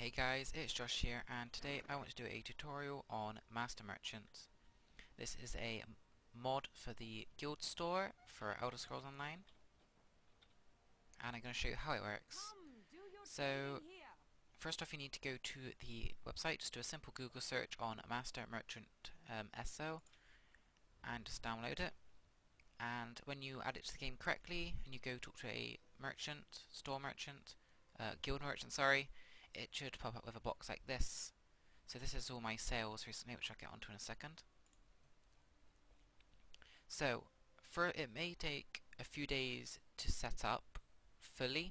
Hey guys, it's Josh here, and today I want to do a tutorial on Master Merchant. This is a mod for the guild store for Elder Scrolls Online, and I'm going to show you how it works. So, first off you need to go to the website, just do a simple Google search on Master Merchant ESO, and just download it. And when you add it to the game correctly, and you go talk to a merchant, store merchant, guild merchant, sorry, it should pop up with a box like this. So this is all my sales recently, which I'll get onto in a second. So, it may take a few days to set up fully.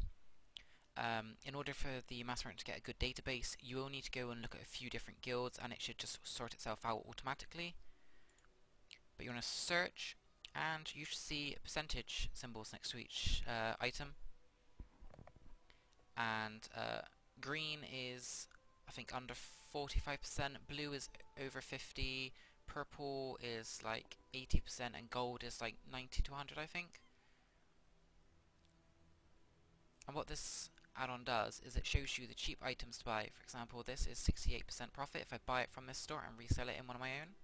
In order for the Master Merchant to get a good database, you will need to go and look at a few different guilds, and it should just sort itself out automatically. But you want to search, and you should see percentage symbols next to each item. And green is, I think, under 45%, blue is over 50%, purple is like 80%, and gold is like 90 to 100, I think. And what this add-on does is it shows you the cheap items to buy. For example, this is 68% profit if I buy it from this store and resell it in one of my own.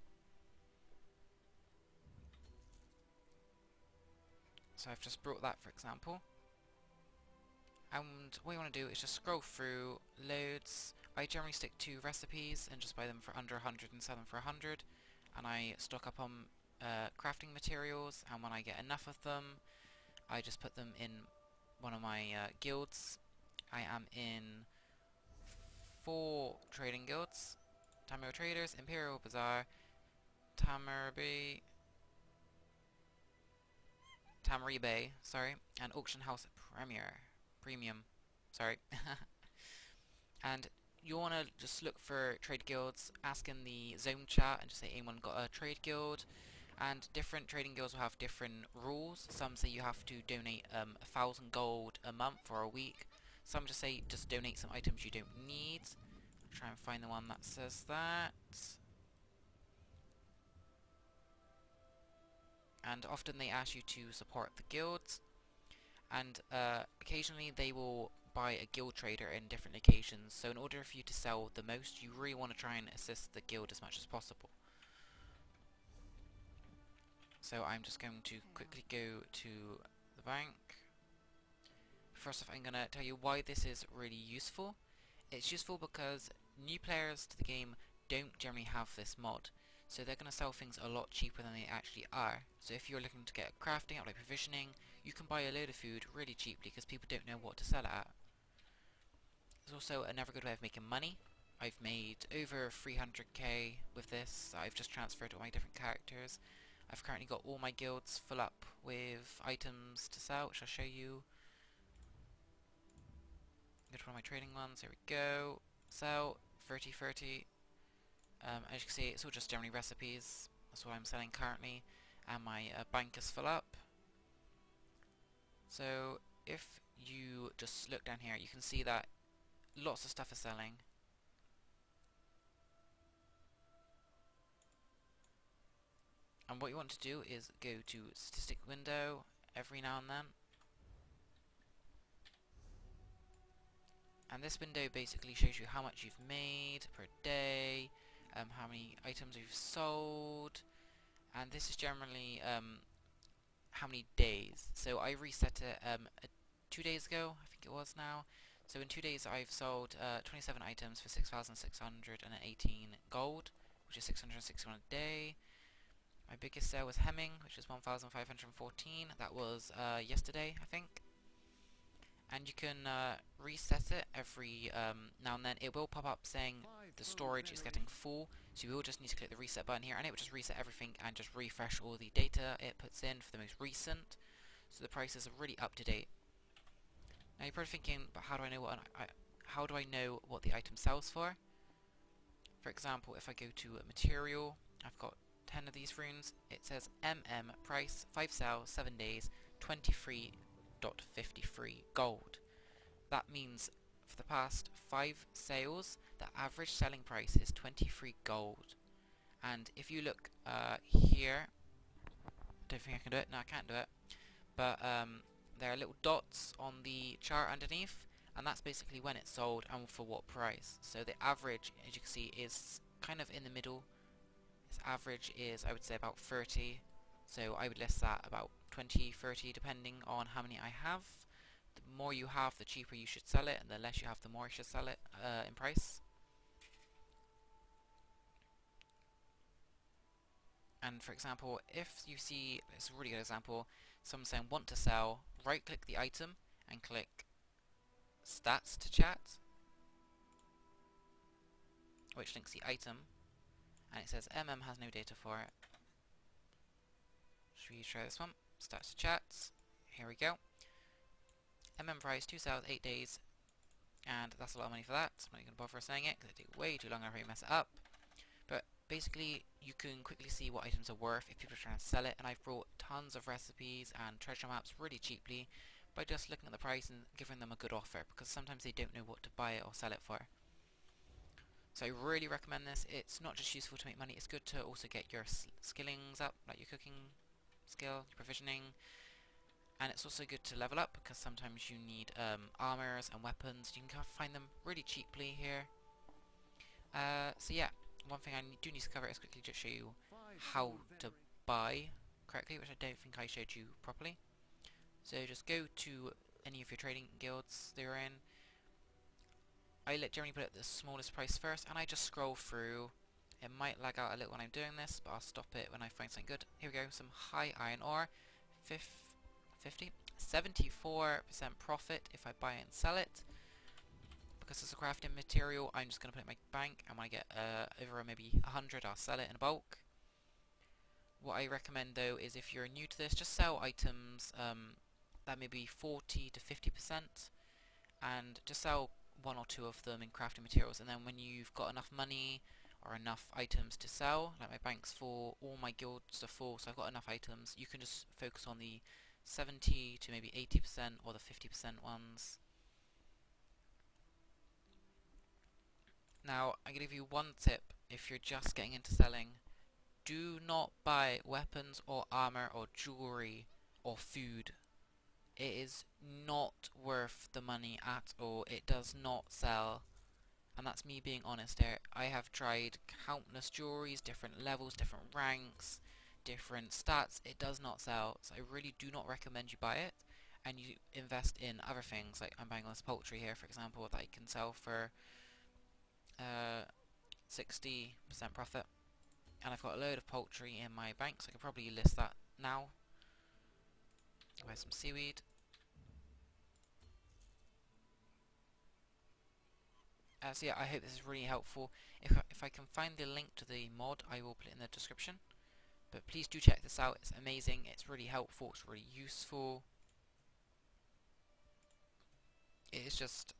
So I've just brought that, for example. And what you want to do is just scroll through loads. I generally stick to recipes and just buy them for under 100 and sell them for 100. And I stock up on crafting materials, and when I get enough of them, I just put them in one of my guilds. I am in 4 trading guilds: Tamil Traders, Imperial Bazaar, Tamaribe, sorry, and Auction House Premium, sorry. And you want to just look for trade guilds, ask in the zone chat and just say anyone got a trade guild. And different trading guilds will have different rules. Some say you have to donate 1,000 gold a month or a week. Some just say just donate some items you don't need. I'll try and find the one that says that. And often they ask you to support the guilds, and occasionally they will buy a guild trader in different locations. So in order for you to sell the most, you really want to try and assist the guild as much as possible. So I'm just going to quickly go to the bank. First off, I'm going to tell you why this is really useful. It's useful because new players to the game don't generally have this mod, so they're going to sell things a lot cheaper than they actually are. So if you're looking to get crafting out, like provisioning, you can buy a load of food really cheaply because people don't know what to sell it at. There's also another good way of making money. I've made over 300k with this. I've just transferred all my different characters. I've currently got all my guilds full up with items to sell, which I'll show you. Go to one of my trading ones, there we go. Sell, 30. As you can see, it's all just generally recipes. That's what I'm selling currently. And my bank is full up. So if you just look down here, you can see that lots of stuff is selling. And what you want to do is go to statistic window every now and then. And this window basically shows you how much you've made per day, how many items you've sold, and this is generally how many days. So I reset it 2 days ago, I think it was now. So in 2 days I've sold 27 items for 6,618 gold, which is 661 a day. My biggest sale was Hemming, which is 1,514. That was yesterday, I think. And you can reset it every now and then. It will pop up saying the storage is getting full, so you will just need to click the reset button here, and it will just reset everything and just refresh all the data it puts in for the most recent, so the prices are really up to date. Now you're probably thinking, but how do I know what the item sells for? For example, if I go to a material, I've got 10 of these runes. It says price 5 sell 7 days 23.53 gold. That means for the past 5 sales, the average selling price is 23 gold. And if you look here, I don't think I can do it. No, I can't do it. But there are little dots on the chart underneath, and that's basically when it's sold and for what price. So the average, as you can see, is kind of in the middle. Its average is, I would say, about 30. So I would list that about 20, 30, depending on how many I have. The more you have, the cheaper you should sell it, and the less you have, the more you should sell it in price. And for example, if you see, it's a really good example, someone saying want to sell, right click the item and click stats to chat, which links the item, and it says has no data for it. Should we try this one? Stats to chat, here we go. price 2 sales 8 days, and that's a lot of money for that. I'm not even going to bother saying it because it takes way too long. I probably mess it up. But basically, you can quickly see what items are worth if people are trying to sell it. And I've brought tons of recipes and treasure maps really cheaply by just looking at the price and giving them a good offer, because sometimes they don't know what to buy it or sell it for. So I really recommend this. It's not just useful to make money, it's good to also get your skillings up, like your cooking skill, your provisioning. And it's also good to level up, because sometimes you need armors and weapons. You can find them really cheaply here. So yeah, one thing I do need to cover is quickly just show you how to buy correctly, which I don't think I showed you properly. So just go to any of your trading guilds that you're in. I generally put it at the smallest price first, and I just scroll through. It might lag out a little when I'm doing this, but I'll stop it when I find something good. Here we go, some high iron ore, 74% profit if I buy it and sell it. Because it's a crafting material, I'm just going to put it in my bank, and when I get over maybe 100, I'll sell it in bulk. What I recommend though is, if you're new to this, just sell items that may be 40 to 50%, and just sell one or two of them in crafting materials, and then when you've got enough money or enough items to sell, like my bank's full, all my guilds are full, so I've got enough items, you can just focus on the 70 to maybe 80% or the 50% ones. Now, I'm going to give you one tip if you're just getting into selling. Do not buy weapons or armor or jewelry or food. It is not worth the money at all. It does not sell. And that's me being honest here. I have tried countless jewelries, different levels, different ranks, different stats. It does not sell. So I really do not recommend you buy it. And you invest in other things. Like I'm buying all this poultry here, for example, that I can sell for 60% profit. And I've got a load of poultry in my bank, so I could probably list that now. Buy some seaweed. So yeah, I hope this is really helpful. If I can find the link to the mod, I will put it in the description. But please do check this out. It's amazing. It's really helpful. It's really useful. It is just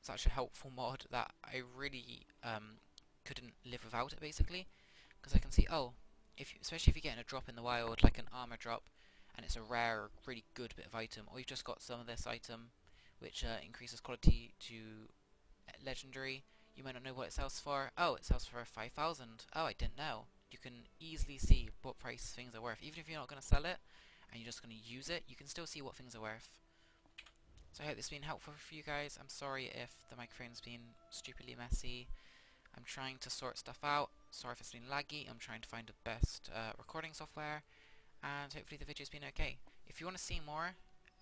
such a helpful mod that I really couldn't live without it, basically. Because I can see, oh, especially if you're getting a drop in the wild, like an armor drop, and it's a rare, really good bit of item, or you've just got some of this item, which increases quality to legendary. You might not know what it sells for. Oh, it sells for 5,000. Oh, I didn't know. You can easily see what price things are worth. Even if you're not going to sell it, and you're just going to use it, you can still see what things are worth. So I hope this has been helpful for you guys. I'm sorry if the microphone's been stupidly messy. I'm trying to sort stuff out. Sorry if it's been laggy. I'm trying to find the best recording software, and hopefully the video's been okay. If you want to see more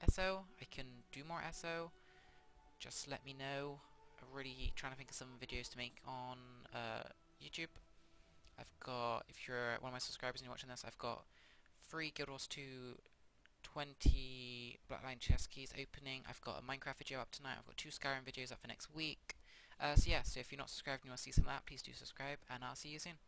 ESO, I can do more ESO. Just let me know. I'm really trying to think of some videos to make on YouTube. I've got, if you're one of my subscribers and you're watching this, I've got 3 Guild Wars 2, 20 Blackline chest keys opening. I've got a Minecraft video up tonight. I've got 2 Skyrim videos up for next week. So yeah, so if you're not subscribed and you want to see some of that, please do subscribe, and I'll see you soon.